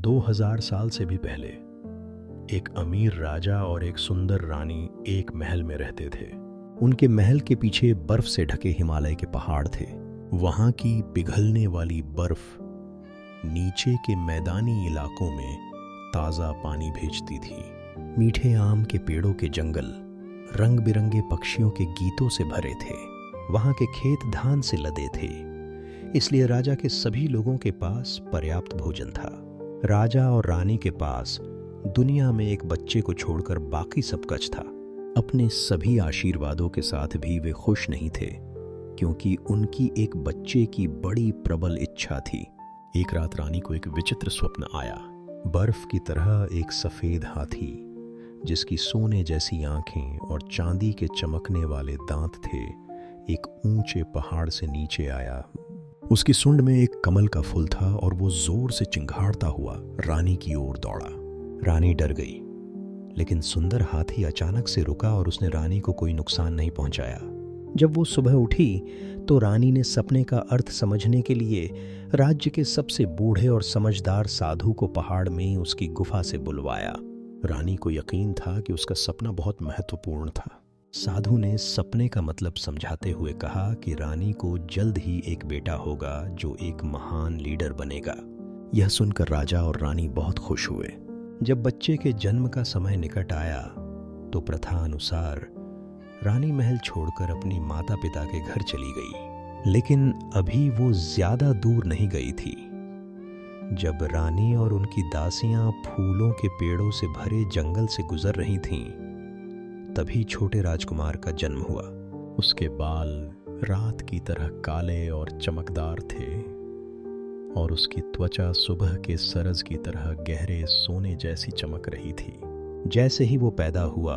2000 साल से भी पहले एक अमीर राजा और एक सुंदर रानी एक महल में रहते थे। उनके महल के पीछे बर्फ से ढके हिमालय के पहाड़ थे। वहां की पिघलने वाली बर्फ नीचे के मैदानी इलाकों में ताज़ा पानी भेजती थी। मीठे आम के पेड़ों के जंगल रंग बिरंगे पक्षियों के गीतों से भरे थे। वहां के खेत धान से लदे थे, इसलिए राजा के सभी लोगों के पास पर्याप्त भोजन था। राजा और रानी के पास दुनिया में एक बच्चे को छोड़कर बाकी सब कुछ था। अपने सभी आशीर्वादों के साथ भी वे खुश नहीं थे, क्योंकि उनकी एक बच्चे की बड़ी प्रबल इच्छा थी। एक रात रानी को एक विचित्र स्वप्न आया। बर्फ की तरह एक सफेद हाथी, जिसकी सोने जैसी आंखें और चांदी के चमकने वाले दांत थे, एक ऊंचे पहाड़ से नीचे आया। उसकी सूंड में एक कमल का फूल था और वो जोर से चिंघाड़ता हुआ रानी की ओर दौड़ा। रानी डर गई, लेकिन सुंदर हाथी अचानक से रुका और उसने रानी को कोई नुकसान नहीं पहुंचाया। जब वो सुबह उठी तो रानी ने सपने का अर्थ समझने के लिए राज्य के सबसे बूढ़े और समझदार साधु को पहाड़ में उसकी गुफा से बुलवाया। रानी को यकीन था कि उसका सपना बहुत महत्वपूर्ण था। साधु ने सपने का मतलब समझाते हुए कहा कि रानी को जल्द ही एक बेटा होगा जो एक महान लीडर बनेगा। यह सुनकर राजा और रानी बहुत खुश हुए। जब बच्चे के जन्म का समय निकट आया तो प्रथा अनुसार रानी महल छोड़कर अपनी माता पिता के घर चली गई। लेकिन अभी वो ज्यादा दूर नहीं गई थी। जब रानी और उनकी दासियां फूलों के पेड़ों से भरे जंगल से गुजर रही थीं, तभी छोटे राजकुमार का जन्म हुआ। उसके बाल रात की तरह काले और चमकदार थे और उसकी त्वचा सुबह के सरज की तरह गहरे सोने जैसी चमक रही थी। जैसे ही वो पैदा हुआ,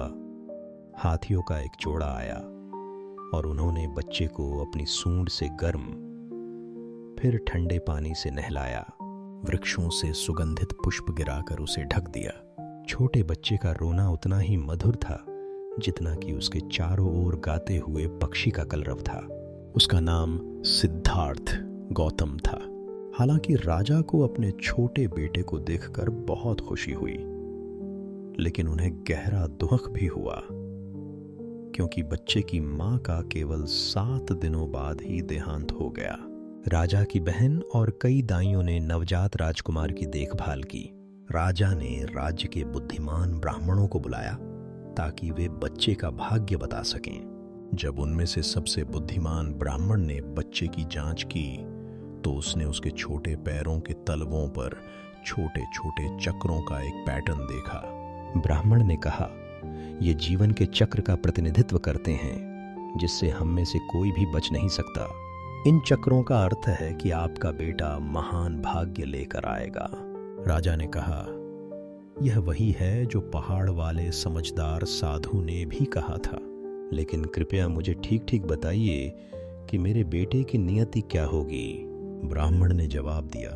हाथियों का एक जोड़ा आया और उन्होंने बच्चे को अपनी सूंड से गर्म फिर ठंडे पानी से नहलाया। वृक्षों से सुगंधित पुष्प गिराकर उसे ढक दिया। छोटे बच्चे का रोना उतना ही मधुर था जितना कि उसके चारों ओर गाते हुए पक्षी का कलरव था। उसका नाम सिद्धार्थ गौतम था। हालांकि राजा को अपने छोटे बेटे को देखकर बहुत खुशी हुई, लेकिन उन्हें गहरा दुख भी हुआ, क्योंकि बच्चे की मां का केवल 7 दिनों बाद ही देहांत हो गया। राजा की बहन और कई दाइयों ने नवजात राजकुमार की देखभाल की। राजा ने राज्य के बुद्धिमान ब्राह्मणों को बुलाया ताकि वे बच्चे का भाग्य बता सकें। जब उनमें से सबसे बुद्धिमान ब्राह्मण ने बच्चे की जांच की तो उसने उसके छोटे पैरों के तलवों पर छोटे छोटे चक्रों का एक पैटर्न देखा। ब्राह्मण ने कहा, ये जीवन के चक्र का प्रतिनिधित्व करते हैं, जिससे हम में से कोई भी बच नहीं सकता। इन चक्रों का अर्थ है कि आपका बेटा महान भाग्य लेकर आएगा। राजा ने कहा, यह वही है जो पहाड़ वाले समझदार साधु ने भी कहा था, लेकिन कृपया मुझे ठीक ठीक बताइए कि मेरे बेटे की नियति क्या होगी। ब्राह्मण ने जवाब दिया,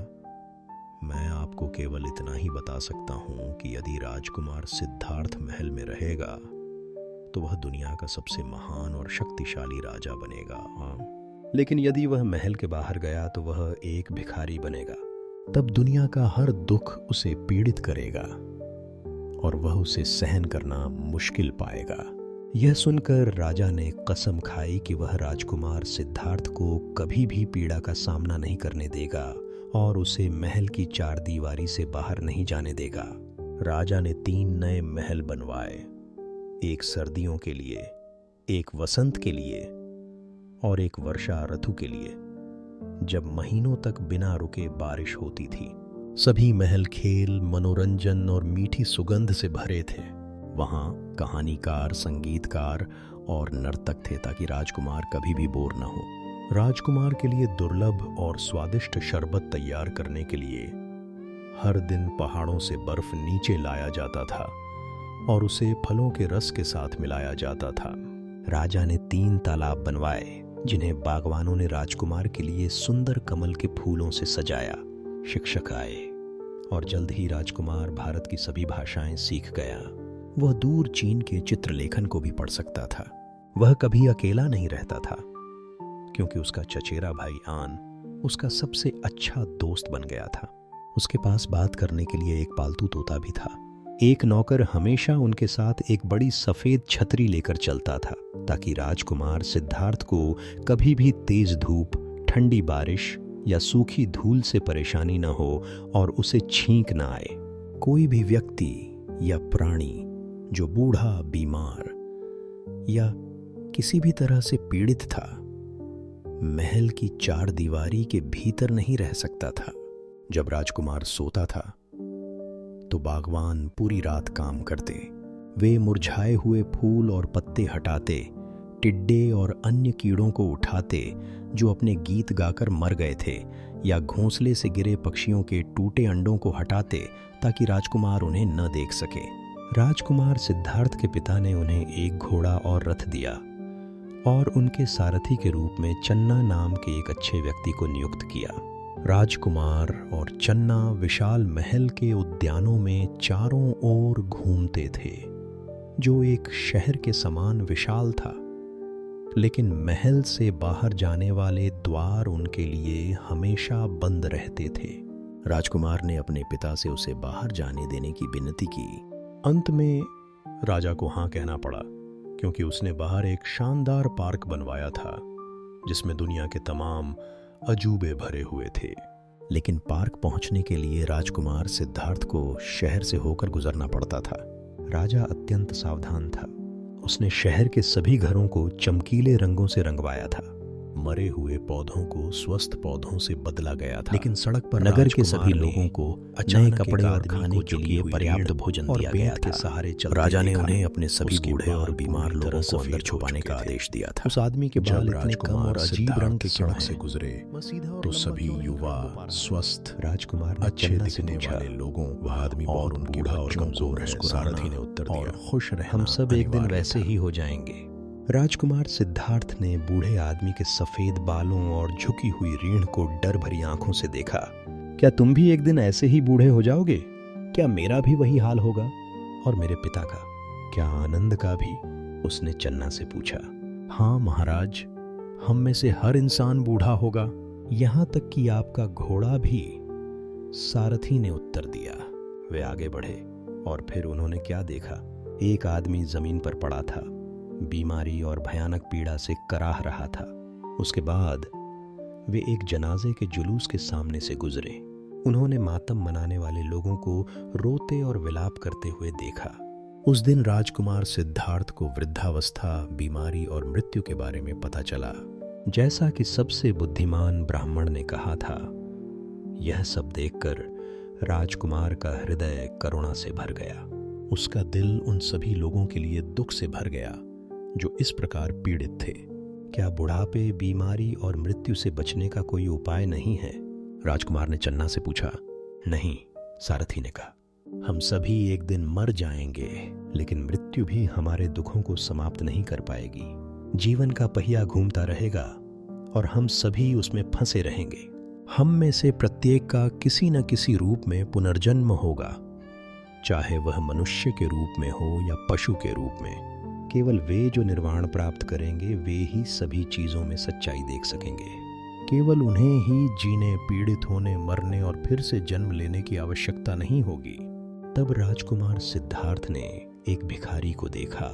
मैं आपको केवल इतना ही बता सकता हूं कि यदि राजकुमार सिद्धार्थ महल में रहेगा तो वह दुनिया का सबसे महान और शक्तिशाली राजा बनेगा। लेकिन यदि वह महल के बाहर गया तो वह एक भिखारी बनेगा। तब दुनिया का हर दुख उसे पीड़ित करेगा और वह उसे सहन करना मुश्किल पाएगा। यह सुनकर राजा ने कसम खाई कि वह राजकुमार सिद्धार्थ को कभी भी पीड़ा का सामना नहीं करने देगा और उसे महल की 4 दीवारी से बाहर नहीं जाने देगा। राजा ने 3 नए महल बनवाए, एक सर्दियों के लिए, एक वसंत के लिए और एक वर्षा ऋतु के लिए, जब महीनों तक बिना रुके बारिश होती थी। सभी महल खेल, मनोरंजन और मीठी सुगंध से भरे थे। वहां कहानीकार, संगीतकार और नर्तक थे ताकि राजकुमार कभी भी बोर न हो। राजकुमार के लिए दुर्लभ और स्वादिष्ट शरबत तैयार करने के लिए हर दिन पहाड़ों से बर्फ नीचे लाया जाता था और उसे फलों के रस के साथ मिलाया जाता था। राजा ने 3 तालाब बनवाए, जिन्हें बागवानों ने राजकुमार के लिए सुंदर कमल के फूलों से सजाया। शिक्षक आए और जल्द ही राजकुमार भारत की सभी भाषाएं सीख गया। वह दूर चीन के चित्रलेखन को भी पढ़ सकता था। वह कभी अकेला नहीं रहता था, क्योंकि उसका चचेरा भाई आन उसका सबसे अच्छा दोस्त बन गया था। उसके पास बात करने के लिए एक पालतू तोता भी था। एक नौकर हमेशा उनके साथ एक बड़ी सफेद छतरी लेकर चलता था ताकि राजकुमार सिद्धार्थ को कभी भी तेज धूप, ठंडी बारिश या सूखी धूल से परेशानी न हो और उसे छींक न आए। कोई भी व्यक्ति या प्राणी जो बूढ़ा, बीमार या किसी भी तरह से पीड़ित था, महल की चार दीवारी के भीतर नहीं रह सकता था। जब राजकुमार सोता था तो बागवान पूरी रात काम करते। वे मुरझाए हुए फूल और पत्ते हटाते, टिड्डे और अन्य कीड़ों को उठाते जो अपने गीत गाकर मर गए थे, या घोंसले से गिरे पक्षियों के टूटे अंडों को हटाते ताकि राजकुमार उन्हें न देख सके। राजकुमार सिद्धार्थ के पिता ने उन्हें एक घोड़ा और रथ दिया और उनके सारथी के रूप में चन्ना नाम के एक अच्छे व्यक्ति को नियुक्त किया। राजकुमार और चन्ना विशाल महल के उद्यानों में चारों ओर घूमते थे, जो एक शहर के समान विशाल था। लेकिन महल से बाहर जाने वाले द्वार उनके लिए हमेशा बंद रहते थे। राजकुमार ने अपने पिता से उसे बाहर जाने देने की विनती की। अंत में राजा को हाँ कहना पड़ा, क्योंकि उसने बाहर एक शानदार पार्क बनवाया था जिसमें दुनिया के तमाम अजूबे भरे हुए थे। लेकिन पार्क पहुंचने के लिए राजकुमार सिद्धार्थ को शहर से होकर गुजरना पड़ता था। राजा अत्यंत सावधान था। उसने शहर के सभी घरों को चमकीले रंगों से रंगवाया था। मरे हुए पौधों को स्वस्थ पौधों से बदला गया था। लेकिन सड़क पर नगर के सभी लोगों को नए कपड़े और खाने के लिए पर्याप्त भोजन दिया गया था। सहारे राजा ने उन्हें अपने सभी बूढ़े और बीमार लोगों को अंदर छुपाने का आदेश दिया था। उस आदमी के बाल इतने कम और अजीब रंग के सड़क से गुजरे तो सभी युवा, स्वस्थ, राजकुमार अच्छे दिखने वाले लोगों, वह आदमी और बूढ़ा और कमजोर है, सारथी ने उत्तर दिया। खुश रहना, हम सब एक दिन वैसे ही हो जाएंगे। राजकुमार सिद्धार्थ ने बूढ़े आदमी के सफेद बालों और झुकी हुई रीढ़ को डर भरी आंखों से देखा। क्या तुम भी एक दिन ऐसे ही बूढ़े हो जाओगे? क्या मेरा भी वही हाल होगा? और मेरे पिता का, क्या आनंद का भी? उसने चन्ना से पूछा। हाँ महाराज, हम में से हर इंसान बूढ़ा होगा, यहाँ तक कि आपका घोड़ा भी, सारथी ने उत्तर दिया। वे आगे बढ़े और फिर उन्होंने क्या देखा? एक आदमी जमीन पर पड़ा था, बीमारी और भयानक पीड़ा से कराह रहा था। उसके बाद वे एक जनाजे के जुलूस के सामने से गुजरे। उन्होंने मातम मनाने वाले लोगों को रोते और विलाप करते हुए देखा। उस दिन राजकुमार सिद्धार्थ को वृद्धावस्था, बीमारी और मृत्यु के बारे में पता चला, जैसा कि सबसे बुद्धिमान ब्राह्मण ने कहा था। यह सब देखकर राजकुमार का हृदय करुणा से भर गया। उसका दिल उन सभी लोगों के लिए दुख से भर गया जो इस प्रकार पीड़ित थे। क्या बुढ़ापे, बीमारी और मृत्यु से बचने का कोई उपाय नहीं है? राजकुमार ने चन्ना से पूछा। नहीं, सारथी ने कहा, हम सभी एक दिन मर जाएंगे, लेकिन मृत्यु भी हमारे दुखों को समाप्त नहीं कर पाएगी। जीवन का पहिया घूमता रहेगा और हम सभी उसमें फंसे रहेंगे। हम में से प्रत्येक का किसी न किसी रूप में पुनर्जन्म होगा, चाहे वह मनुष्य के रूप में हो या पशु के रूप में। केवल वे जो निर्वाण प्राप्त करेंगे, वे ही सभी चीजों में सच्चाई देख सकेंगे। केवल उन्हें ही जीने, पीड़ित होने, मरने और फिर से जन्म लेने की आवश्यकता नहीं होगी। तब राजकुमार सिद्धार्थ ने एक भिखारी को देखा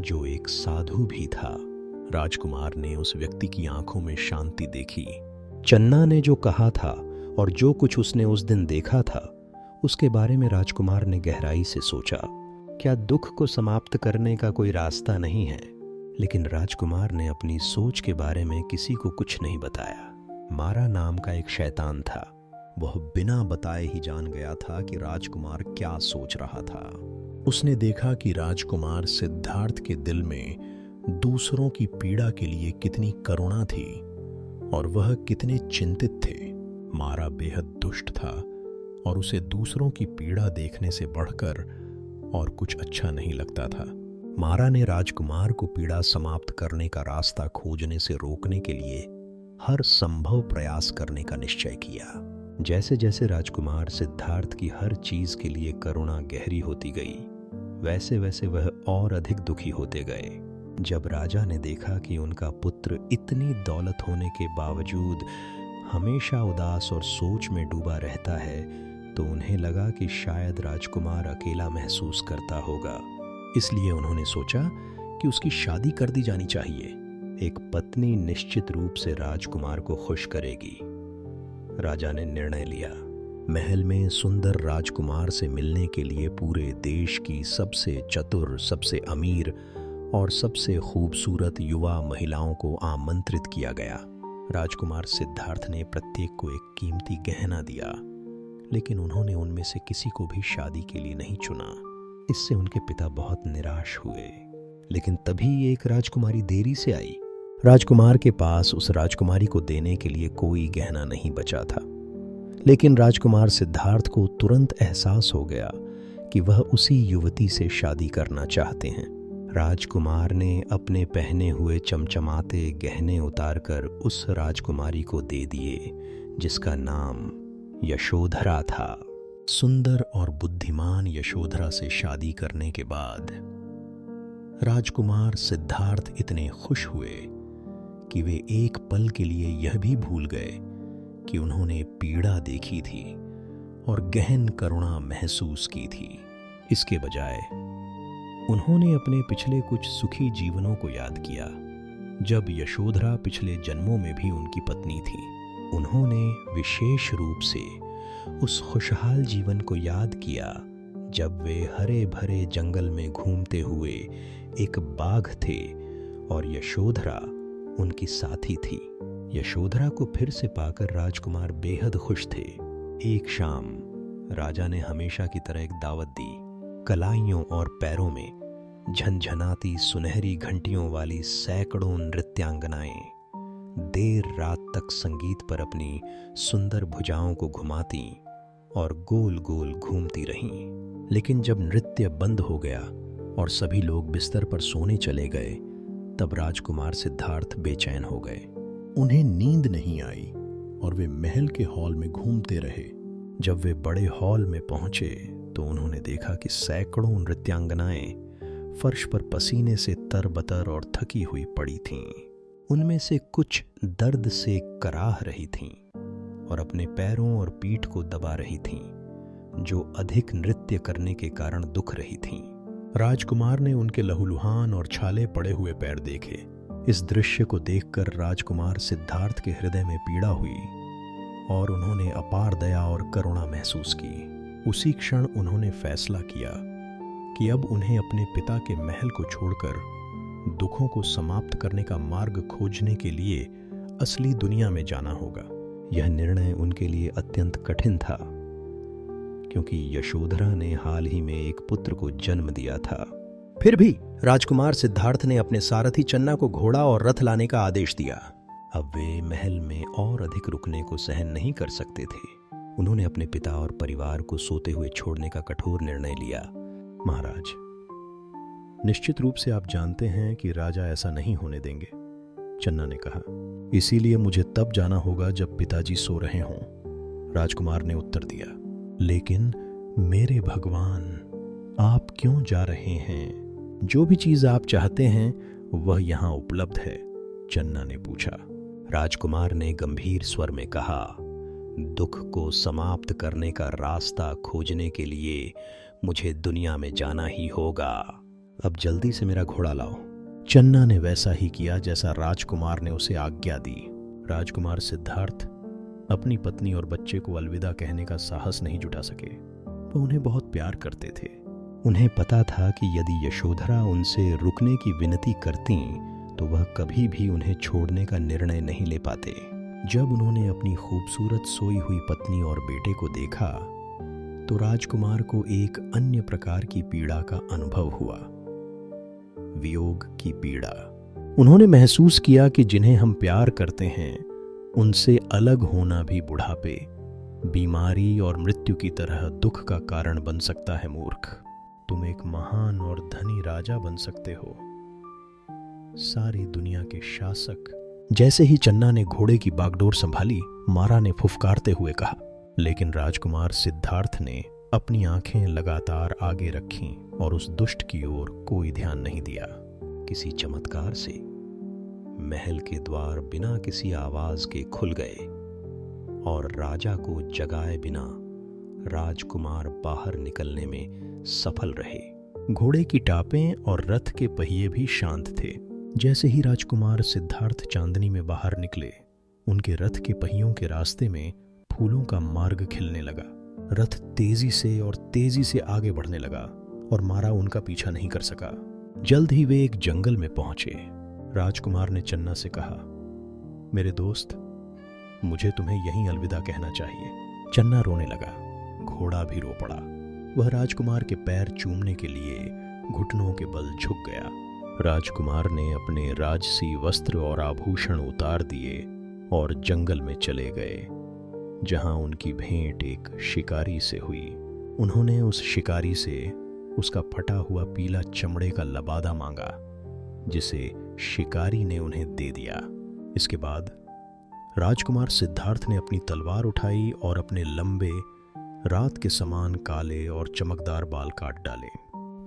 जो एक साधु भी था। राजकुमार ने उस व्यक्ति की आंखों में शांति देखी। चन्ना ने जो कहा था और जो कुछ उसने उस दिन देखा था, उसके बारे में राजकुमार ने गहराई से सोचा। क्या दुख को समाप्त करने का कोई रास्ता नहीं है? लेकिन राजकुमार ने अपनी सोच के बारे में किसी को कुछ नहीं बताया। मारा नाम का एक शैतान था। वह बिना बताए ही जान गया था कि राजकुमार क्या सोच रहा था। उसने देखा कि राजकुमार सिद्धार्थ के दिल में दूसरों की पीड़ा के लिए कितनी करुणा थी और वह कितने चिंतित थे। मारा बेहद दुष्ट था और उसे दूसरों की पीड़ा देखने से बढ़कर और कुछ अच्छा नहीं लगता था। मारा ने राजकुमार को पीड़ा समाप्त करने का रास्ता खोजने से रोकने के लिए हर संभव प्रयास करने का निश्चय किया। जैसे जैसे राजकुमार सिद्धार्थ की हर चीज के लिए करुणा गहरी होती गई, वैसे वैसे वह और अधिक दुखी होते गए। जब राजा ने देखा कि उनका पुत्र इतनी दौलत होने के बावजूद हमेशा उदास और सोच में डूबा रहता है, तो उन्हें लगा कि शायद राजकुमार अकेला महसूस करता होगा। इसलिए उन्होंने सोचा कि उसकी शादी कर दी जानी चाहिए। एक पत्नी निश्चित रूप से राजकुमार को खुश करेगी। राजा ने निर्णय लिया। महल में सुंदर राजकुमार से मिलने के लिए पूरे देश की सबसे चतुर, सबसे अमीर और सबसे खूबसूरत युवा महिलाओं को आमंत्रित किया गया। राजकुमार सिद्धार्थ ने प्रत्येक को एक कीमती गहना दिया, लेकिन उन्होंने उनमें से किसी को भी शादी के लिए नहीं चुना। इससे उनके पिता बहुत निराश हुए। लेकिन तभी एक राजकुमारी देरी से आई। राजकुमार के पास उस राजकुमारी को देने के लिए कोई गहना नहीं बचा था, लेकिन राजकुमार सिद्धार्थ को तुरंत एहसास हो गया कि वह उसी युवती से शादी करना चाहते हैं। राजकुमार ने अपने पहने हुए चमचमाते गहने उतारकर उस राजकुमारी को दे दिए, जिसका नाम यशोधरा था। सुंदर और बुद्धिमान यशोधरा से शादी करने के बाद राजकुमार सिद्धार्थ इतने खुश हुए कि वे एक पल के लिए यह भी भूल गए कि उन्होंने पीड़ा देखी थी और गहन करुणा महसूस की थी। इसके बजाय उन्होंने अपने पिछले कुछ सुखी जीवनों को याद किया, जब यशोधरा पिछले जन्मों में भी उनकी पत्नी थी। उन्होंने विशेष रूप से उस खुशहाल जीवन को याद किया जब वे हरे भरे जंगल में घूमते हुए एक बाघ थे और यशोधरा उनकी साथी थी। यशोधरा को फिर से पाकर राजकुमार बेहद खुश थे। एक शाम राजा ने हमेशा की तरह एक दावत दी। कलाइयों और पैरों में झनझनाती सुनहरी घंटियों वाली सैकड़ों नृत्यांगनाएं देर रात तक संगीत पर अपनी सुंदर भुजाओं को घुमाती और गोल गोल घूमती रहीं। लेकिन जब नृत्य बंद हो गया और सभी लोग बिस्तर पर सोने चले गए, तब राजकुमार सिद्धार्थ बेचैन हो गए। उन्हें नींद नहीं आई और वे महल के हॉल में घूमते रहे। जब वे बड़े हॉल में पहुंचे तो उन्होंने देखा कि सैकड़ों नृत्यांगनाएं फर्श पर पसीने से तरबतर और थकी हुई पड़ी थीं। उनमें से कुछ दर्द से कराह रही थीं और अपने पैरों और पीठ को दबा रही थीं, जो अधिक नृत्य करने के कारण दुख रही थीं। राजकुमार ने उनके लहूलुहान और छाले पड़े हुए पैर देखे। इस दृश्य को देखकर राजकुमार सिद्धार्थ के हृदय में पीड़ा हुई और उन्होंने अपार दया और करुणा महसूस की। उसी क्षण उन्होंने फैसला किया कि अब उन्हें अपने पिता के महल को छोड़कर दुखों को समाप्त करने का मार्ग खोजने के लिए असली दुनिया में जाना होगा। यह निर्णय उनके लिए अत्यंत कठिन था, क्योंकि यशोधरा ने हाल ही में एक पुत्र को जन्म दिया था। फिर भी राजकुमार सिद्धार्थ ने अपने सारथी चन्ना को घोड़ा और रथ लाने का आदेश दिया। अब वे महल में और अधिक रुकने को सहन नहीं कर सकते थे। उन्होंने अपने पिता और परिवार को सोते हुए छोड़ने का कठोर निर्णय लिया। महाराज, निश्चित रूप से आप जानते हैं कि राजा ऐसा नहीं होने देंगे, चन्ना ने कहा। इसीलिए मुझे तब जाना होगा जब पिताजी सो रहे हों, राजकुमार ने उत्तर दिया। लेकिन मेरे भगवान, आप क्यों जा रहे हैं? जो भी चीज आप चाहते हैं वह यहाँ उपलब्ध है, चन्ना ने पूछा। राजकुमार ने गंभीर स्वर में कहा, दुख को समाप्त करने का रास्ता खोजने के लिए मुझे दुनिया में जाना ही होगा। अब जल्दी से मेरा घोड़ा लाओ। चन्ना ने वैसा ही किया जैसा राजकुमार ने उसे आज्ञा दी। राजकुमार सिद्धार्थ अपनी पत्नी और बच्चे को अलविदा कहने का साहस नहीं जुटा सके। वो उन्हें बहुत प्यार करते थे। उन्हें पता था कि यदि यशोधरा उनसे रुकने की विनती करती तो वह कभी भी उन्हें छोड़ने का निर्णय नहीं ले पाते। जब उन्होंने अपनी खूबसूरत सोई हुई पत्नी और बेटे को देखा तो राजकुमार को एक अन्य प्रकार की पीड़ा का अनुभव हुआ, वियोग की पीड़ा। उन्होंने महसूस किया कि जिन्हें हम प्यार करते हैं उनसे अलग होना भी बुढ़ापे, बीमारी और मृत्यु की तरह दुख का कारण बन सकता है। मूर्ख, तुम एक महान और धनी राजा बन सकते हो, सारी दुनिया के शासक। जैसे ही चन्ना ने घोड़े की बागडोर संभाली, मारा ने फुफकारते हुए कहा। लेकिन राजकुमार सिद्धार्थ ने अपनी आंखें लगातार आगे रखीं और उस दुष्ट की ओर कोई ध्यान नहीं दिया। किसी चमत्कार से महल के द्वार बिना किसी आवाज के खुल गए और राजा को जगाए बिना राजकुमार बाहर निकलने में सफल रहे। घोड़े की टापें और रथ के पहिए भी शांत थे। जैसे ही राजकुमार सिद्धार्थ चांदनी में बाहर निकले, उनके रथ के पहियों के रास्ते में फूलों का मार्ग खिलने लगा। रथ तेजी से आगे बढ़ने लगा और मारा उनका पीछा नहीं कर सका। जल्द ही वे एक जंगल में पहुंचे। राजकुमार ने चन्ना से कहा, मेरे दोस्त, मुझे तुम्हें यहीं अलविदा कहना चाहिए। चन्ना रोने लगा, घोड़ा भी रो पड़ा। वह राजकुमार के पैर चूमने के लिए घुटनों के बल झुक गया। राजकुमार ने अपने राजसी वस्त्र और आभूषण उतार दिए और जंगल में चले गए, जहां उनकी भेंट एक शिकारी से हुई। उन्होंने उस शिकारी से उसका फटा हुआ पीला चमड़े का लबादा मांगा, जिसे शिकारी ने उन्हें दे दिया। इसके बाद राजकुमार सिद्धार्थ ने अपनी तलवार उठाई और अपने लंबे, रात के समान काले और चमकदार बाल काट डाले।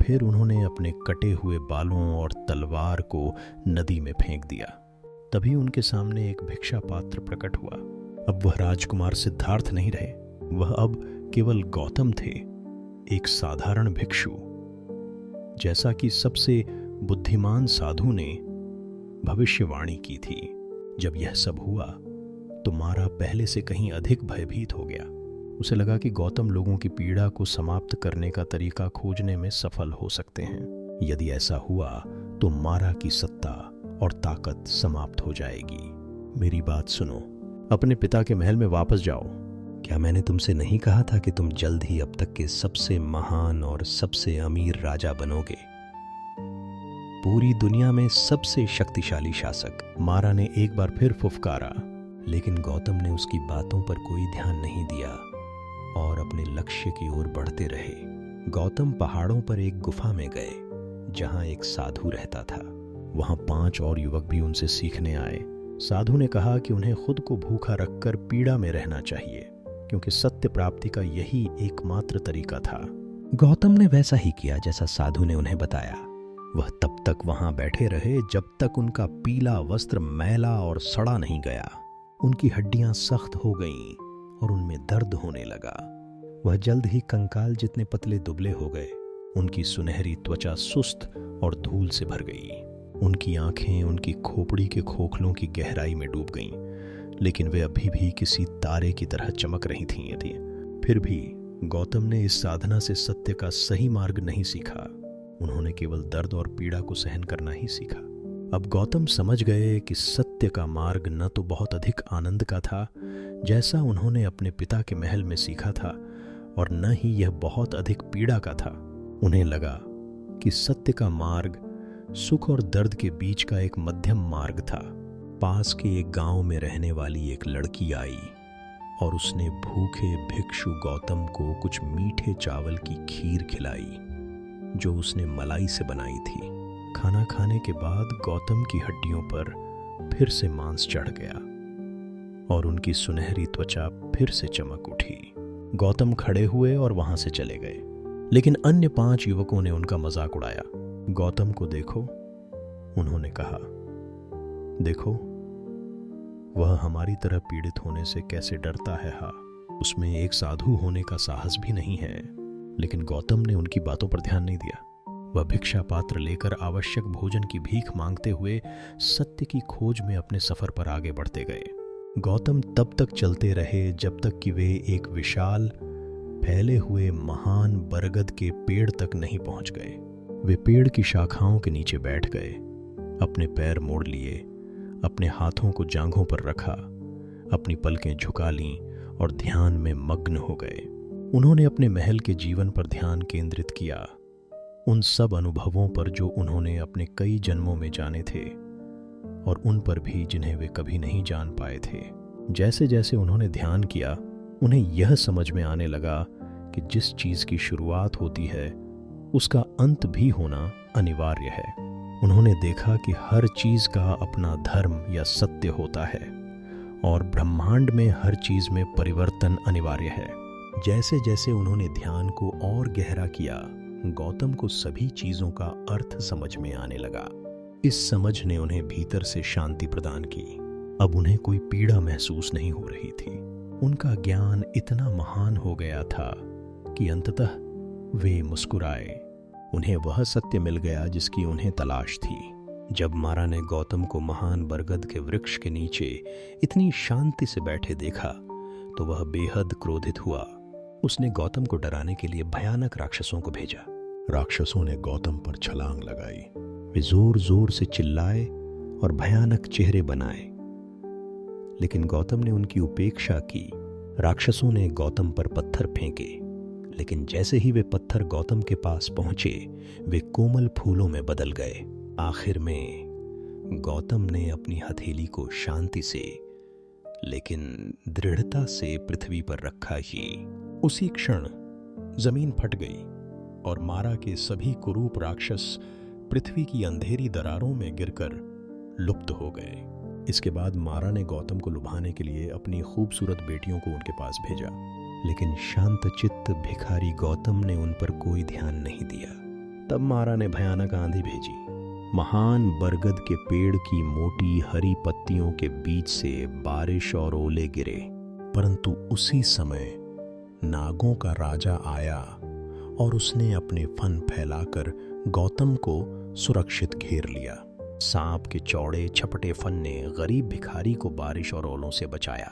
फिर उन्होंने अपने कटे हुए बालों और तलवार को नदी में फेंक दिया। तभी उनके सामने एक भिक्षा पात्र प्रकट हुआ। अब वह राजकुमार सिद्धार्थ नहीं रहे, वह अब केवल गौतम थे, एक साधारण भिक्षु। जैसा कि सबसे बुद्धिमान साधु ने भविष्यवाणी की थी। जब यह सब हुआ तो मारा पहले से कहीं अधिक भयभीत हो गया। उसे लगा कि गौतम लोगों की पीड़ा को समाप्त करने का तरीका खोजने में सफल हो सकते हैं। यदि ऐसा हुआ तो मारा की सत्ता और ताकत समाप्त हो जाएगी। मेरी बात सुनो, अपने पिता के महल में वापस जाओ। क्या मैंने तुमसे नहीं कहा था कि तुम जल्द ही अब तक के सबसे महान और सबसे अमीर राजा बनोगे? पूरी दुनिया में सबसे शक्तिशाली शासक। मारा ने एक बार फिर फुफकारा, लेकिन गौतम ने उसकी बातों पर कोई ध्यान नहीं दिया और अपने लक्ष्य की ओर बढ़ते रहे। गौतम पहाड़ों पर एक गुफा में गए, जहां एक साधु रहता था। वहां 5 और युवक भी उनसे सीखने आए। साधु ने कहा कि उन्हें खुद को भूखा रखकर पीड़ा में रहना चाहिए, क्योंकि सत्य प्राप्ति का यही एकमात्र तरीका था। गौतम ने वैसा ही किया जैसा साधु ने उन्हें बताया। वह तब तक वहां बैठे रहे जब तक उनका पीला वस्त्र मैला और सड़ा नहीं गया। उनकी हड्डियां सख्त हो गईं और उनमें दर्द होने लगा। वह जल्द ही कंकाल जितने पतले दुबले हो गए। उनकी सुनहरी त्वचा सुस्त और धूल से भर गई। उनकी आंखें उनकी खोपड़ी के खोखलों की गहराई में डूब गईं, लेकिन वे अभी भी किसी तारे की तरह चमक रही थीं। फिर भी गौतम ने इस साधना से सत्य का सही मार्ग नहीं सीखा। उन्होंने केवल दर्द और पीड़ा को सहन करना ही सीखा। अब गौतम समझ गए कि सत्य का मार्ग न तो बहुत अधिक आनंद का था, जैसा उन्होंने अपने पिता के महल में सीखा था, और न ही यह बहुत अधिक पीड़ा का था। उन्हें लगा कि सत्य का मार्ग सुख और दर्द के बीच का एक मध्यम मार्ग था। पास के एक गांव में रहने वाली एक लड़की आई और उसने भूखे भिक्षु गौतम को कुछ मीठे चावल की खीर खिलाई, जो उसने मलाई से बनाई थी। खाना खाने के बाद गौतम की हड्डियों पर फिर से मांस चढ़ गया और उनकी सुनहरी त्वचा फिर से चमक उठी। गौतम खड़े हुए और वहां से चले गए, लेकिन अन्य 5 युवकों ने उनका मजाक उड़ाया। गौतम को देखो, उन्होंने कहा, देखो वह हमारी तरह पीड़ित होने से कैसे डरता है। उसमें एक साधु होने का साहस भी नहीं है। लेकिन गौतम ने उनकी बातों पर ध्यान नहीं दिया। वह भिक्षा पात्र लेकर आवश्यक भोजन की भीख मांगते हुए सत्य की खोज में अपने सफर पर आगे बढ़ते गए। गौतम तब तक चलते रहे जब तक कि वे एक विशाल फैले हुए महान बरगद के पेड़ तक नहीं पहुंच गए। वे पेड़ की शाखाओं के नीचे बैठ गए, अपने पैर मोड़ लिए, अपने हाथों को जांघों पर रखा, अपनी पलकें झुका लीं और ध्यान में मग्न हो गए। उन्होंने अपने महल के जीवन पर ध्यान केंद्रित किया, उन सब अनुभवों पर जो उन्होंने अपने कई जन्मों में जाने थे और उन पर भी जिन्हें वे कभी नहीं जान पाए थे। जैसे जैसे उन्होंने ध्यान किया, उन्हें यह समझ में आने लगा कि जिस चीज की शुरुआत होती है उसका अंत भी होना अनिवार्य है। उन्होंने देखा कि हर चीज का अपना धर्म या सत्य होता है और ब्रह्मांड में हर चीज में परिवर्तन अनिवार्य है। जैसे जैसे उन्होंने ध्यान को और गहरा किया, गौतम को सभी चीजों का अर्थ समझ में आने लगा। इस समझ ने उन्हें भीतर से शांति प्रदान की। अब उन्हें कोई पीड़ा महसूस नहीं हो रही थी। उनका ज्ञान इतना महान हो गया था कि अंततः वे मुस्कुराए। उन्हें वह सत्य मिल गया जिसकी उन्हें तलाश थी। जब मारा ने गौतम को महान बरगद के वृक्ष के नीचे इतनी शांति से बैठे देखा तो वह बेहद क्रोधित हुआ। उसने गौतम को डराने के लिए भयानक राक्षसों को भेजा। राक्षसों ने गौतम पर छलांग लगाई। वे जोर जोर से चिल्लाए और भयानक चेहरे बनाए, लेकिन गौतम ने उनकी उपेक्षा की। राक्षसों ने गौतम पर पत्थर फेंके, लेकिन जैसे ही वे पत्थर गौतम के पास पहुंचे वे कोमल फूलों में बदल गए। आखिर में गौतम ने अपनी हथेली को शांति से लेकिन दृढ़ता से पृथ्वी पर रखा ही उसी क्षण जमीन फट गई और मारा के सभी कुरूप राक्षस पृथ्वी की अंधेरी दरारों में गिरकर लुप्त हो गए। इसके बाद मारा ने गौतम को लुभाने के लिए अपनी खूबसूरत बेटियों को उनके पास भेजा, लेकिन शांतचित्त भिखारी गौतम ने उन पर कोई ध्यान नहीं दिया। तब मारा ने भयानक आंधी भेजी। महान बरगद के पेड़ की मोटी हरी पत्तियों के बीच से बारिश और ओले गिरे, परंतु उसी समय नागों का राजा आया और उसने अपने फन फैलाकर गौतम को सुरक्षित घेर लिया। सांप के चौड़े छपटे फन ने गरीब भिखारी को बारिश और ओलों से बचाया,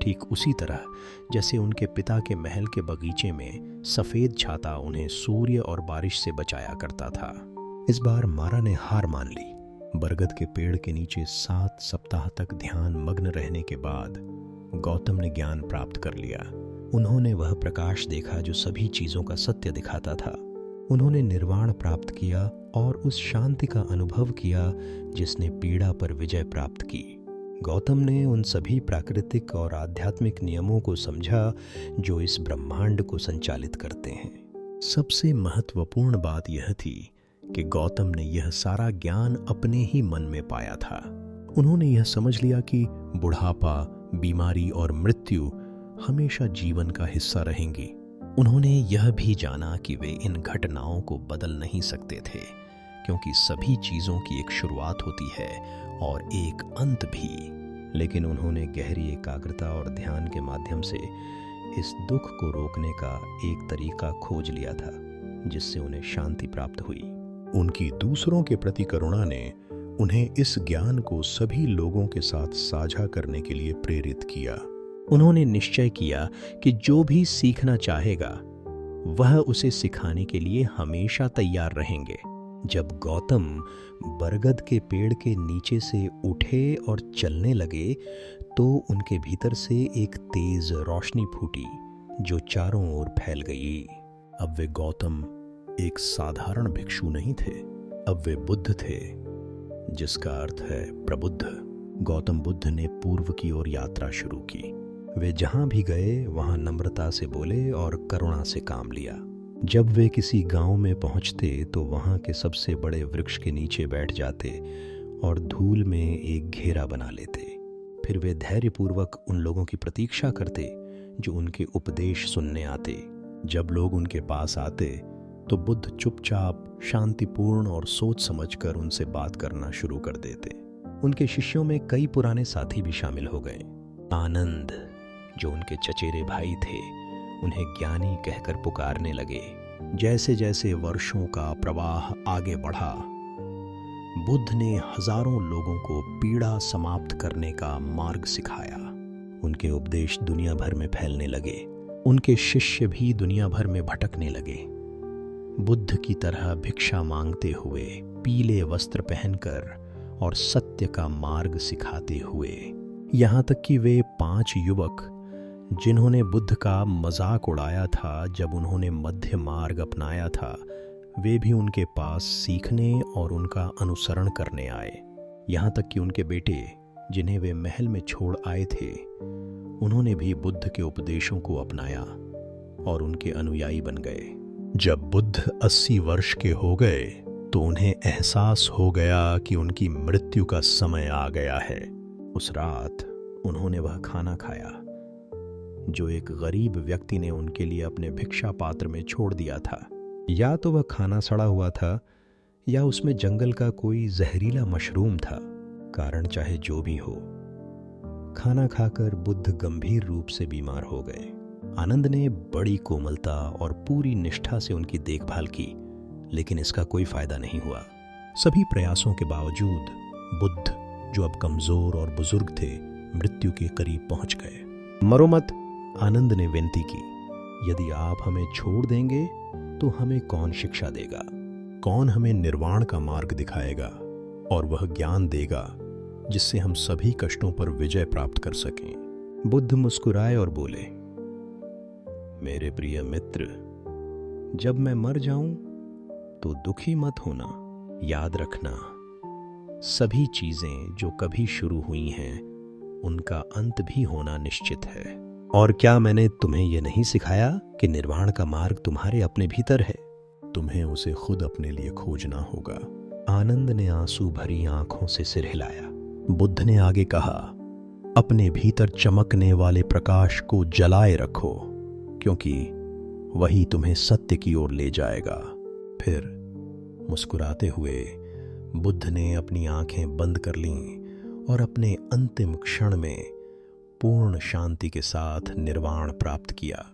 ठीक उसी तरह जैसे उनके पिता के महल के बगीचे में सफेद छाता उन्हें सूर्य और बारिश से बचाया करता था। इस बार मारा ने हार मान ली। बरगद के पेड़ के नीचे 7 सप्ताह तक ध्यान मग्न रहने के बाद गौतम ने ज्ञान प्राप्त कर लिया। उन्होंने वह प्रकाश देखा जो सभी चीजों का सत्य दिखाता था। उन्होंने निर्वाण प्राप्त किया और उस शांति का अनुभव किया जिसने पीड़ा पर विजय प्राप्त की। गौतम ने उन सभी प्राकृतिक और आध्यात्मिक नियमों को समझा जो इस ब्रह्मांड को संचालित करते हैं। सबसे महत्वपूर्ण बात यह थी कि गौतम ने यह सारा ज्ञान अपने ही मन में पाया था। उन्होंने यह समझ लिया कि बुढ़ापा, बीमारी और मृत्यु हमेशा जीवन का हिस्सा रहेंगी। उन्होंने यह भी जाना कि वे इन घटनाओं को बदल नहीं सकते थे, क्योंकि सभी चीज़ों की एक शुरुआत होती है और एक अंत भी। लेकिन उन्होंने गहरी एकाग्रता और ध्यान के माध्यम से इस दुख को रोकने का एक तरीका खोज लिया था, जिससे उन्हें शांति प्राप्त हुई। उनकी दूसरों के प्रति करुणा ने उन्हें इस ज्ञान को सभी लोगों के साथ साझा करने के लिए प्रेरित किया। उन्होंने निश्चय किया कि जो भी सीखना चाहेगा वह उसे सिखाने के लिए हमेशा तैयार रहेंगे। जब गौतम बरगद के पेड़ के नीचे से उठे और चलने लगे तो उनके भीतर से एक तेज रोशनी फूटी जो चारों ओर फैल गई। अब वे गौतम एक साधारण भिक्षु नहीं थे, अब वे बुद्ध थे, जिसका अर्थ है प्रबुद्ध। गौतम बुद्ध ने पूर्व की ओर यात्रा शुरू की। वे जहां भी गए वहां नम्रता से बोले और करुणा से काम लिया। जब वे किसी गांव में पहुंचते तो वहां के सबसे बड़े वृक्ष के नीचे बैठ जाते और धूल में एक घेरा बना लेते। फिर वे धैर्यपूर्वक उन लोगों की प्रतीक्षा करते जो उनके उपदेश सुनने आते। जब लोग उनके पास आते तो बुद्ध चुपचाप, शांतिपूर्ण और सोच समझकर उनसे बात करना शुरू कर देते। उनके शिष्यों में कई पुराने साथी भी शामिल हो गए। आनंद, जो उनके चचेरे भाई थे, उन्हें ज्ञानी कहकर पुकारने लगे। जैसे जैसे वर्षों का प्रवाह आगे बढ़ा, बुद्ध ने हजारों लोगों को पीड़ा समाप्त करने का मार्ग सिखाया। उनके उपदेश दुनिया भर में फैलने लगे। उनके शिष्य भी दुनिया भर में भटकने लगे। बुद्ध की तरह भिक्षा मांगते हुए, पीले वस्त्र पहनकर और सत्य का मार्ग सिखाते हुए, यहाँ तक कि वे 5 युवक जिन्होंने बुद्ध का मजाक उड़ाया था जब उन्होंने मध्य मार्ग अपनाया था, वे भी उनके पास सीखने और उनका अनुसरण करने आए। यहाँ तक कि उनके बेटे, जिन्हें वे महल में छोड़ आए थे, उन्होंने भी बुद्ध के उपदेशों को अपनाया और उनके अनुयायी बन गए। जब बुद्ध 80 वर्ष के हो गए तो उन्हें एहसास हो गया कि उनकी मृत्यु का समय आ गया है। उस रात उन्होंने वह खाना खाया जो एक गरीब व्यक्ति ने उनके लिए अपने भिक्षा पात्र में छोड़ दिया था। या तो वह खाना सड़ा हुआ था या उसमें जंगल का कोई जहरीला मशरूम था। कारण चाहे जो भी हो, खाना खाकर बुद्ध गंभीर रूप से बीमार हो गए। आनंद ने बड़ी कोमलता और पूरी निष्ठा से उनकी देखभाल की, लेकिन इसका कोई फायदा नहीं हुआ। सभी प्रयासों के बावजूद बुद्ध, जो अब कमजोर और बुजुर्ग थे, मृत्यु के करीब पहुंच गए। मरो मत, आनंद ने विनती की। यदि आप हमें छोड़ देंगे तो हमें कौन शिक्षा देगा? कौन हमें निर्वाण का मार्ग दिखाएगा और वह ज्ञान देगा जिससे हम सभी कष्टों पर विजय प्राप्त कर सकें? बुद्ध मुस्कुराए और बोले, मेरे प्रिय मित्र, जब मैं मर जाऊं तो दुखी मत होना। याद रखना, सभी चीजें जो कभी शुरू हुई हैं उनका अंत भी होना निश्चित है। और क्या मैंने तुम्हें यह नहीं सिखाया कि निर्वाण का मार्ग तुम्हारे अपने भीतर है? तुम्हें उसे खुद अपने लिए खोजना होगा। आनंद ने आंसू भरी आंखों से सिर हिलाया। बुद्ध ने आगे कहा, अपने भीतर चमकने वाले प्रकाश को जलाए रखो, क्योंकि वही तुम्हें सत्य की ओर ले जाएगा। फिर मुस्कुराते हुए बुद्ध ने अपनी आंखें बंद कर लीं और अपने अंतिम क्षण में पूर्ण शांति के साथ निर्वाण प्राप्त किया।